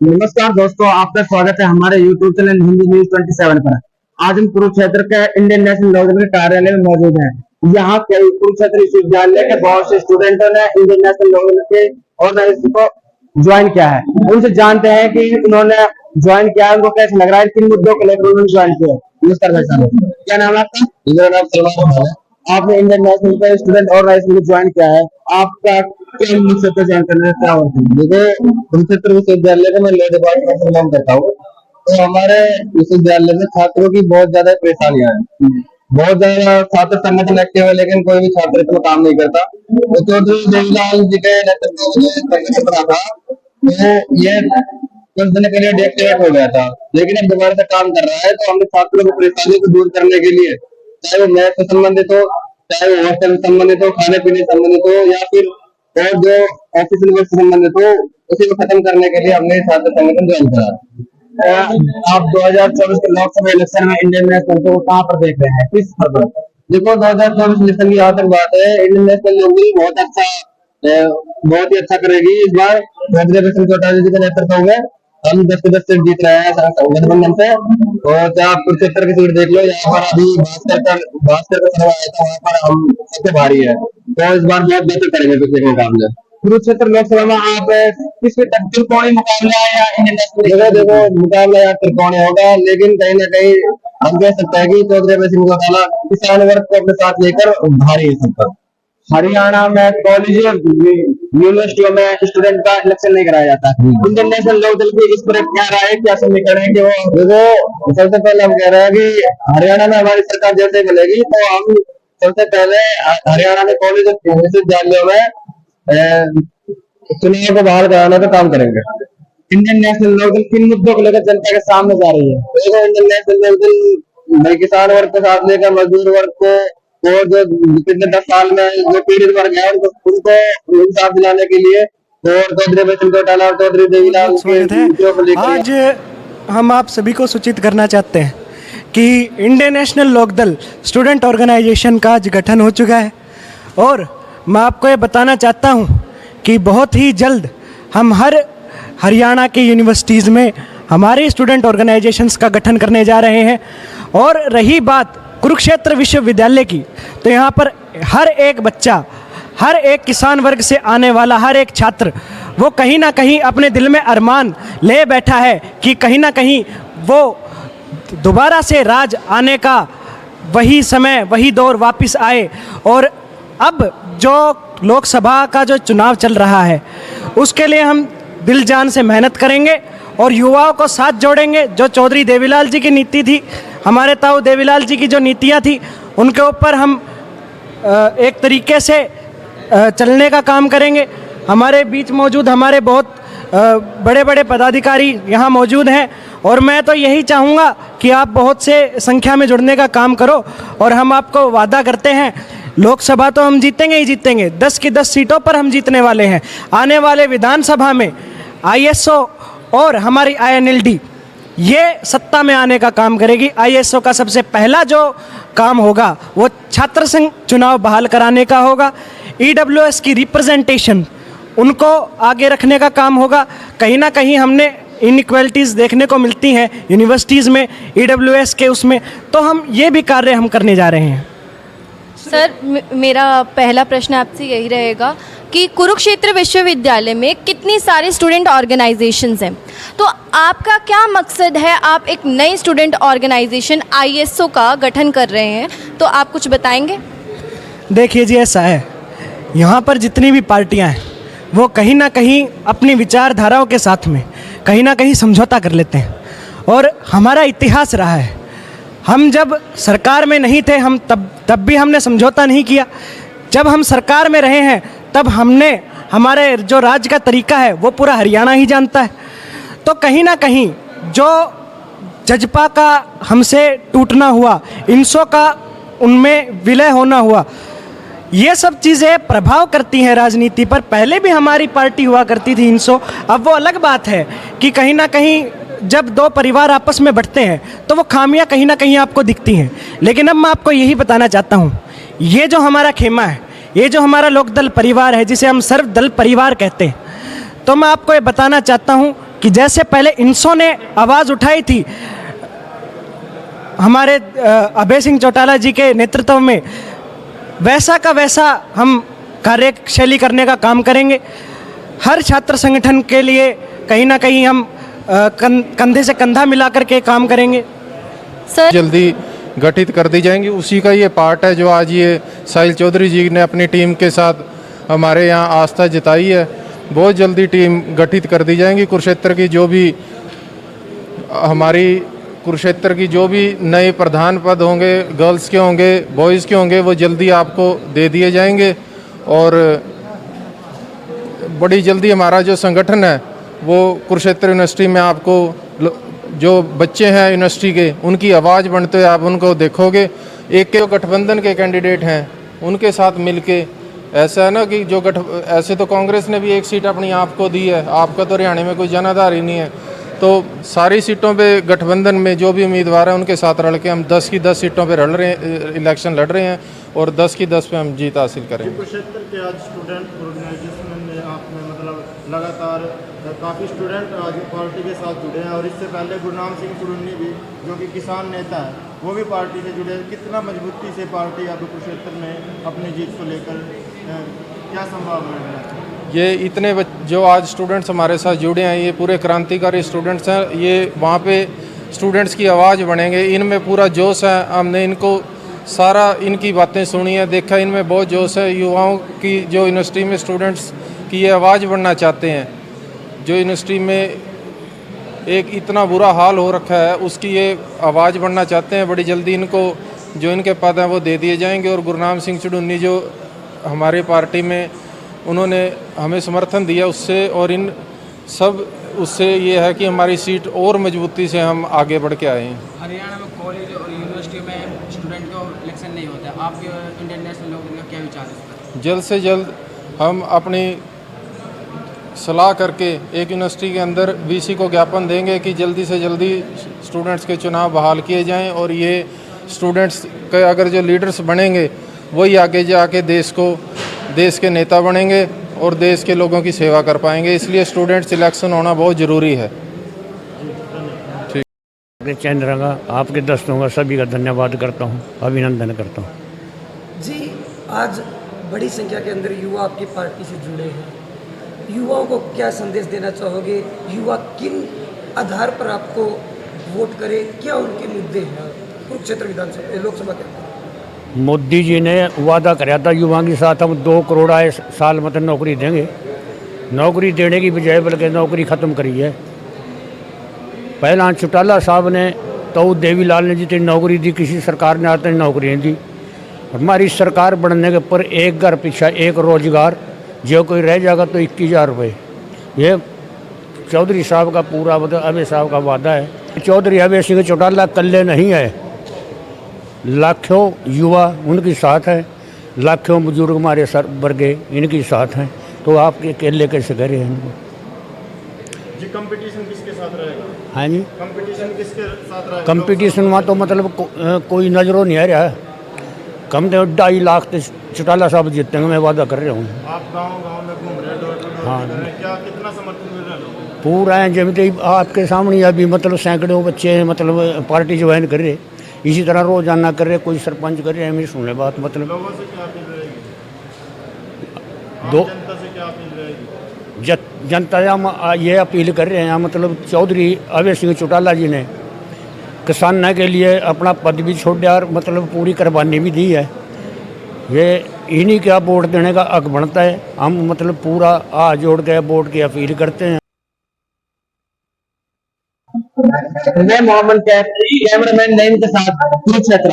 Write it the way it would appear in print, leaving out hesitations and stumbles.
नमस्कार दोस्तों, आपका स्वागत है हमारे YouTube चैनल हिंदी न्यूज 27 पर। आज हम कुरुक्षेत्र के इंडियन नेशनल लॉ के कार्यालय में मौजूद हैं। यहाँ के कुरुक्षेत्र विश्वविद्यालय के बहुत से स्टूडेंटों ने इंडियन नेशनल लॉ के ऑर्गेनाइजेशन को ज्वाइन किया है। उनसे जानते हैं कि उन्होंने ज्वाइन किया है, उनको कैसे लग रहा है, किन मुद्दों को लेकर उन्होंने ज्वाइन किया। नमस्कार भाई साहब, क्या नाम है आपका? मेरा नाम सलमान है। आपने इंडियन नेशनल के स्टूडेंट ऑर्गेनाइजेशन को ज्वाइन किया है, आपका क्या मकसद है ज्वाइन करने का? देखो, कुरुक्षेत्र विश्वविद्यालय का मैं लॉ डिपार्टमेंट में काम करता हूँ। तो हमारे विश्वविद्यालय में छात्रों की बहुत ज्यादा परेशानियां हैं। बहुत ज्यादा छात्र संगठन एक्टिव है, लेकिन कोई भी छात्र इसमें काम नहीं करता। तो चौधरी देवीलाल जी के नेतृत्व में संगठन बना था, तो ये कुछ दिन के लिए डीएक्टिवेट हो गया था, लेकिन अब दोबारा से काम कर रहा है। तो हमने छात्रों की परेशानी को दूर करने के लिए, चाहे वो मैथ से संबंधित हो, चाहे वो हॉस्टल से संबंधित हो, खाने पीने से संबंधित हो, या फिर और जो ऑफिशियल वर्क से संबंधित हो, उसी को खत्म करने के लिए हमने छात्र संगठन ज्वाइन करा। आप 2024 के लोकसभा इलेक्शन में इंडियन नेशनल को कहाँ पर देख रहे हैं, किस स्तर पर? देखो, 2024 इलेक्शन की जहाँ तक बात है, इंडियन नेशनल लोग भी बहुत ही अच्छा करेगी इस बार। रिजर्वेशन चौटाला जी के नेतृत्व में हम 10 से 10 सीट जीत रहे हैं गठबंधन से। और चाहे आप कुरुक्षेत्र की सीट देख लो, यहाँ पर अभी भास्कर का सर्वे आया था, वहाँ पर हम सबसे भारी है। तो इस बार बहुत बेहतर करेंगे पिछले के मुकाबले। कुरुक्षेत्र लोकसभा में आप किस पे त्रिकोणीय मुकाबला है या इंडियन नेशनल? देखो, मुकाबला यार त्रिकोणीय होगा, लेकिन कहीं ना कहीं हम कह सकते हैं कि चौधरी सिंह चौटाला किसान वर्ग को अपने साथ लेकर भारी है सब पर। हरियाणा में कॉलेज यूनिवर्सिटियों में स्टूडेंट का इलेक्शन नहीं कराया जाता। इंडियन नेशनल लोकदल की इस पर क्या राय है, क्या समीकरण है कि वो? देखो, सबसे पहले हम कह रहे हैं कि हरियाणा में हमारी सरकार जैसे मिलेगी, तो हम सबसे पहले हरियाणा में कॉलेज विश्वविद्यालयों में चुनाव को बाहर कराने का काम करेंगे। इंडियन नेशनल लोकदल किन मुद्दों को लेकर जनता के सामने जा रही है? देखो, इंडियन नेशनल लोकदल किसान वर्ग के साथ लेकर मजदूर वर्ग को, और जो पिछले 10 साल में जो पीड़ित वर्ग है उनको इंसाफ दिलाने के लिए, और चौधरी सिंह चौटाला और चौधरी देवीलाल के आज हम आप सभी को सूचित करना चाहते हैं कि Indian national Lokdal student organisation का आज गठन हो चुका है। और मैं आपको ये बताना चाहता हूँ कि बहुत ही जल्द हम हरियाणा की यूनिवर्सिटीज़ में हमारे स्टूडेंट ऑर्गेनाइजेशंस का गठन करने जा रहे हैं। और रही बात कुरुक्षेत्र विश्वविद्यालय की, तो यहाँ पर हर एक बच्चा, हर एक किसान वर्ग से आने वाला हर एक छात्र, वो कहीं ना कहीं अपने दिल में अरमान ले बैठा है कि कहीं ना कहीं वो दोबारा से राज आने का वही समय, वही दौर वापस आए। और अब जो लोकसभा का जो चुनाव चल रहा है, उसके लिए हम दिल जान से मेहनत करेंगे और युवाओं को साथ जोड़ेंगे। जो चौधरी देवीलाल जी की नीति थी, हमारे ताऊ देवीलाल जी की जो नीतियाँ थी, उनके ऊपर हम एक तरीके से चलने का काम करेंगे। हमारे बीच मौजूद हमारे बहुत बड़े बड़े पदाधिकारी यहाँ मौजूद हैं, और मैं तो यही चाहूँगा कि आप बहुत से संख्या में जुड़ने का काम करो। और हम आपको वादा करते हैं, लोकसभा तो हम जीतेंगे ही जीतेंगे, 10 की 10 सीटों पर हम जीतने वाले हैं। आने वाले विधानसभा में आईएसओ और हमारी आईएनएलडी ये सत्ता में आने का काम करेगी। आईएसओ का सबसे पहला जो काम होगा वो छात्र संघ चुनाव बहाल कराने का होगा। ईडब्ल्यूएस की रिप्रेजेंटेशन उनको आगे रखने का काम होगा। कहीं ना कहीं हमने इनइक्वालिटीज़ देखने को मिलती हैं यूनिवर्सिटीज़ में, ईडब्ल्यूएस के उसमें, तो हम ये भी कार्य हम करने जा रहे हैं। सर, मेरा पहला प्रश्न आपसे यही रहेगा कि कुरुक्षेत्र विश्वविद्यालय में कितनी सारे स्टूडेंट ऑर्गेनाइजेशंस हैं, तो आपका क्या मकसद है? आप एक नई स्टूडेंट ऑर्गेनाइजेशन आईएसओ का गठन कर रहे हैं, तो आप कुछ बताएंगे? देखिए जी, ऐसा है, यहाँ पर जितनी भी पार्टियाँ हैं वो कहीं ना कहीं अपनी विचारधाराओं के साथ में कहीं ना कहीं समझौता कर लेते हैं। और हमारा इतिहास रहा है, हम जब सरकार में नहीं थे, हम तब भी हमने समझौता नहीं किया। जब हम सरकार में रहे हैं, तब हमने, हमारे जो राज्य का तरीका है वो पूरा हरियाणा ही जानता है। तो कहीं ना कहीं जो जजपा का हमसे टूटना हुआ, इंसो का उनमें विलय होना हुआ, ये सब चीज़ें प्रभाव करती हैं राजनीति पर। पहले भी हमारी पार्टी हुआ करती थी इंसो, अब वो अलग बात है कि कहीं ना कहीं जब दो परिवार आपस में बढ़ते हैं तो वो खामियां कहीं ना कहीं आपको दिखती हैं। लेकिन अब मैं आपको यही बताना चाहता हूँ, ये जो हमारा खेमा है, ये जो हमारा लोकदल परिवार है, जिसे हम सर्वदल परिवार कहते हैं, तो मैं आपको ये बताना चाहता हूँ कि जैसे पहले इंसो ने आवाज़ उठाई थी हमारे अभय सिंह चौटाला जी के नेतृत्व में, वैसा का वैसा हम कार्यशैली करने का काम करेंगे। हर छात्र संगठन के लिए कहीं ना कहीं हम कंधे से कंधा मिला करके काम करेंगे। सर जल्दी गठित कर दी जाएंगी, उसी का ये पार्ट है जो आज ये साहिल चौधरी जी ने अपनी टीम के साथ हमारे यहाँ आस्था जताई है। बहुत जल्दी टीम गठित कर दी जाएंगी। कुरुक्षेत्र की जो भी हमारी कुरुक्षेत्र की जो भी नए प्रधान पद होंगे, गर्ल्स के होंगे, बॉयज़ के होंगे, वो जल्दी आपको दे दिए जाएंगे। और बड़ी जल्दी हमारा जो संगठन है वो कुरुक्षेत्र यूनिवर्सिटी में आपको जो बच्चे हैं यूनिवर्सिटी के, उनकी आवाज़ बनते हुए आप उनको देखोगे। एक के गठबंधन के कैंडिडेट हैं उनके साथ मिलके, ऐसा है ना कि जो ऐसे तो कांग्रेस ने भी एक सीट अपनी आपको दी है, आपका तो हरियाणा में कोई जनाधार ही नहीं है, तो सारी सीटों पे गठबंधन में जो भी उम्मीदवार हैं उनके साथ रल के हम 10 की 10 सीटों पे लड़ रहे हैं, इलेक्शन लड़ रहे हैं और 10 की 10 पे हम जीत हासिल करेंगे। कुरुक्षेत्र के आज स्टूडेंट ऑर्गेनाइजेशन में आपने मतलब लगातार काफ़ी स्टूडेंट आज पार्टी के साथ जुड़े हैं और इससे पहले गुरनाम सिंह सुरुन्नी भी जो कि किसान नेता है वो भी पार्टी से जुड़े हैं। कितना मजबूती से पार्टी अब कुरुक्षेत्र में अपनी जीत को लेकर क्या संभावना है? ये इतने जो आज स्टूडेंट्स हमारे साथ जुड़े हैं ये पूरे क्रांतिकारी स्टूडेंट्स हैं। ये वहाँ पे स्टूडेंट्स की आवाज़ बनेंगे, इनमें पूरा जोश है। हमने इनको सारा इनकी बातें सुनी है, देखा, इनमें बहुत जोश है। युवाओं की जो यूनिवर्सिटी में स्टूडेंट्स की ये आवाज़ बनना चाहते हैं, जो यूनिवर्सिटी में एक इतना बुरा हाल हो रखा है उसकी ये आवाज़ बनना चाहते हैं। बड़ी जल्दी इनको जो इनके पद हैं वो दे दिए जाएंगे। और गुरनाम सिंह सुरुन्नी जो हमारी पार्टी में उन्होंने हमें समर्थन दिया उससे और इन सब उससे ये है कि हमारी सीट और मजबूती से हम आगे बढ़ के आए हैं। हरियाणा में कॉलेज और यूनिवर्सिटी में स्टूडेंट को इलेक्शन नहीं होता है, आपके इंडियन नेशनल लोगों का क्या विचार है इस पर? जल्द से जल्द हम अपनी सलाह करके एक यूनिवर्सिटी के अंदर वीसी को ज्ञापन देंगे कि जल्दी से जल्दी स्टूडेंट्स के चुनाव बहाल किए जाएं और ये स्टूडेंट्स के अगर जो लीडर्स बनेंगे वही आगे जाके देश के नेता बनेंगे और देश के लोगों की सेवा कर पाएंगे। इसलिए स्टूडेंट सिलेक्शन होना बहुत ज़रूरी है। चंद्रंगा आपके दोस्तों का सभी का धन्यवाद करता हूँ, अभिनंदन करता हूँ। जी, आज बड़ी संख्या के अंदर युवा आपकी पार्टी से जुड़े हैं। युवाओं को क्या संदेश देना चाहोगे? युवा किन आधार पर आपको वोट करे? क्या उनके मुद्दे हैं कुरुक्षेत्र विधानसभा लोकसभा के अंदर? मोदी जी ने वादा कराया था युवाओं के साथ हम 2 करोड़ आए साल मतलब नौकरी देंगे। नौकरी देने की बजाय बल्कि नौकरी ख़त्म करी है। पहला चौटाला साहब ने तो देवीलाल ने जितनी नौकरी दी किसी सरकार ने आते नौकरी नहीं दी। हमारी सरकार बनने के ऊपर एक घर पीछा एक रोजगार, जो कोई रह जाएगा तो 21,000 रुपये। ये चौधरी साहब का पूरा मतलब अभय साहब का वादा है। चौधरी अभय सिंह चौटाला कल्ले नहीं है, लाखों युवा उनके साथ हैं, लाखों बुजुर्ग हमारे सर वर्गे इनके साथ हैं, तो आपके अकेले कैसे करें इनको? जी, कंपटीशन किसके साथ रहेगा? हाँ जी, कंपटीशन किसके साथ रहेगा? कंपटीशन में तो मतलब कोई नज़रों नहीं आ रहा है। कम से 2.5 लाख तो चौटाला साहब जीतेंगे, मैं वादा कर रहा हूँ। आप गांव-गांव में घूम रहे हैं, हाँ, क्या कितना समर्थन मिल रहा है लोगों को? पूरा है जब आपके सामने अभी मतलब सैकड़ों बच्चे हैं मतलब पार्टी ज्वाइन कर रहे, इसी तरह रोजाना कर रहे, कोई सरपंच कर रहे हैं। मेरी सुनने बात मतलब लोगों से क्या अपील रहेगी? दो जनता से क्या अपील रहेगी? जनता हम ये अपील कर रहे हैं मतलब चौधरी अभय सिंह चौटाला जी ने किसानों के लिए अपना पद भी छोड़ दिया और मतलब पूरी कुर्बानी भी दी है। ये इन्हीं का वोट देने का हक बनता है। हम मतलब पूरा हाथ जोड़ के वोट की अपील करते हैं। मैं मोहम्मद कैमरामैन नईम के साथ कुरुक्षेत्र।